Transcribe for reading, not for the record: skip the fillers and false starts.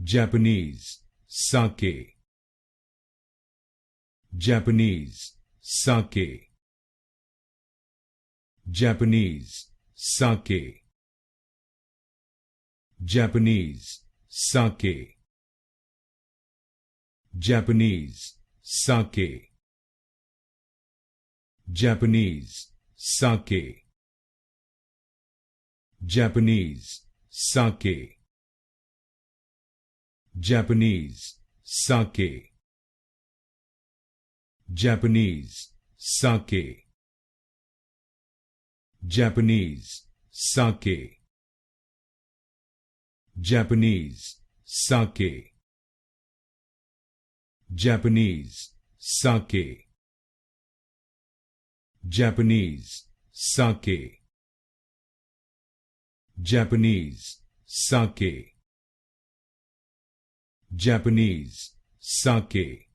Japanese sake, Japanese sake, Japanese sake, Japanese sake, Japanese sake, Japanese sake, Japanese sake, Japanese sake, Japanese sake, Japanese sake, Japanese sake, Japanese sake, Japanese sake, Japanese sake, Japanese sake,